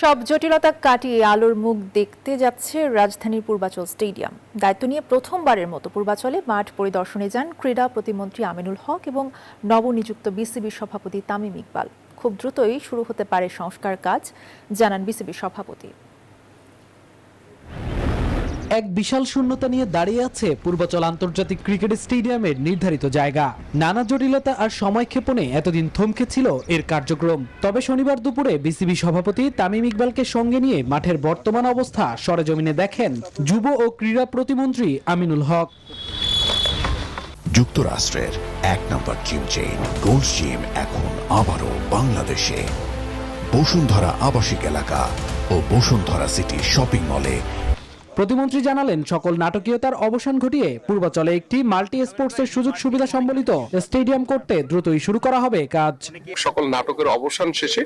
সব জটিলতা কাটিয়ে আলোর মুখ দেখতে যাচ্ছে রাজধানীর পূর্বাচল স্টেডিয়াম। দায়িত্ব নিয়ে প্রথমবারের মতো পূর্বাচলে মাঠ পরিদর্শনে যান ক্রীড়া প্রতিমন্ত্রী আমিনুল হক এবং নবনিযুক্ত বিসিবি সভাপতি তামিম ইকবাল। খুব দ্রুতই শুরু হতে পারে সংস্কার কাজ, জানান বিসিবি সভাপতি। এক বিশাল শূন্যতা নিয়ে দাঁড়িয়ে আছে পূর্বাচল আন্তর্জাতিক ক্রিকেট স্টেডিয়ামের নির্ধারিত জায়গা। নানা জটিলতা আর সময়ক্ষেপণে এতদিন থমকে ছিল এর কার্যক্রম। তবে শনিবার দুপুরে বিসিবি সভাপতি তামিম ইকবালকে সঙ্গে নিয়ে মাঠের বর্তমান অবস্থা সরেজমিনে দেখেন যুব ও ক্রীড়া প্রতিমন্ত্রী আমিনুল হক। যুক্তরাষ্ট্রের এক নম্বর জিম চেইন গোল্ডস জিম এখন আবারও বাংলাদেশে। বসুন্ধরা আবাসিক এলাকা ও বসুন্ধরা সিটি শপিং মলে। প্রতিমন্ত্রী জানালেন, সকল নাটকীয়তার অবসান ঘটিয়ে পূর্বাচলে একটি মাল্টি স্পোর্টসের সুযোগ সুবিধা সম্বলিত স্টেডিয়াম করতে দ্রুতই শুরু করা হবে কাজ। সকল নাটকের অবসান শেষে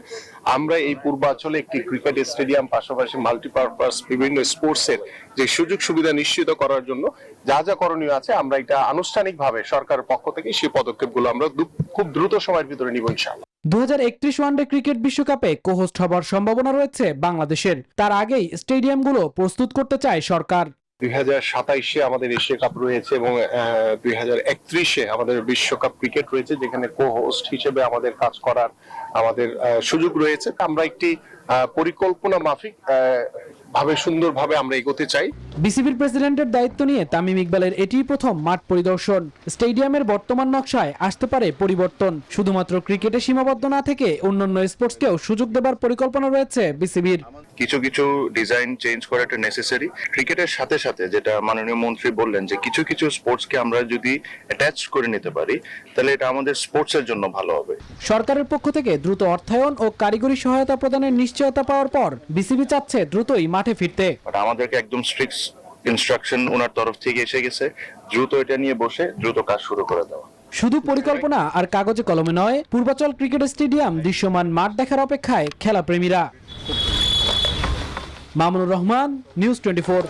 আমরা এই পূর্বাচলে একটি ক্রিকেট স্টেডিয়াম, পাশাপাশি মাল্টিপারপাস বিভিন্ন স্পোর্টসের যে সুযোগ সুবিধা নিশ্চিত করার জন্য যা যা করণীয় আছে, আমরা এটা আনুষ্ঠানিকভাবে সরকারের পক্ষ থেকে সেই পদক্ষেপগুলো আমরা খুব দ্রুত সময়ের ভিতরে নিব ইনশাআল্লাহ। 2031 ওয়ানডে ক্রিকেট বিশ্বকাপে কোহোস্ট হবার সম্ভাবনা রয়েছে বাংলাদেশের। তার আগেই স্টেডিয়ামগুলো প্রস্তুত করতে চায় সরকার। 2027-এ আমাদের এশিয়া কাপ রয়েছে এবং 2031-এ আমাদের বিশ্বকাপ ক্রিকেট রয়েছে, যেখানে কো-হোস্ট হিসেবে আমাদের কাজ করার আমাদের সুযোগ রয়েছে। আমরা একটি পরিকল্পনা মাফিক ভাবে সুন্দরভাবে আমরা এগোতে চাই। বিসিবির প্রেসিডেন্টের দায়িত্ব নিয়ে তামিম ইকবালের এটিই প্রথম মাঠ পরিদর্শন। স্টেডিয়ামের বর্তমান নকশায় আসতে পারে পরিবর্তন। শুধুমাত্র ক্রিকেটে সীমাবদ্ধ না থেকে অন্যান্য স্পোর্টসকেও সুযোগ দেবার পরিকল্পনা রয়েছে বিসিবির। কিছু কিছু ডিজাইন চেঞ্জ করাটা নেসেসারি। ক্রিকেটের সাথে সাথে যেটা মাননীয় মন্ত্রী বললেন যে কিছু কিছু স্পোর্টসকে আমরা যদি অ্যাটাচ করে নিতে পারি, তাহলে এটা আমাদের স্পোর্টসের জন্য ভালো হবে। সরকারের পক্ষ থেকে দ্রুত অর্থায়ন ও কারিগরি সহায়তা প্রদানের নিশ্চয়তা পাওয়ার পর বিসিবি চাচ্ছে দ্রুতই মাঠে ফিরতে। আমাদেরকে একদম স্ট্রিক্ট ইনস্ট্রাকশন ওনার তরফ থেকে এসে গেছে, দ্রুত এটা নিয়ে বসে দ্রুত কাজ শুরু করে দেওয়া। শুধু পরিকল্পনা আর কাগজে কলমে নয়, পূর্বাচল ক্রিকেট স্টেডিয়াম দৃশ্যমান মাঠ দেখার অপেক্ষায় খেলা প্রেমীরা। মামুনুর রহমান, নিউজ 24।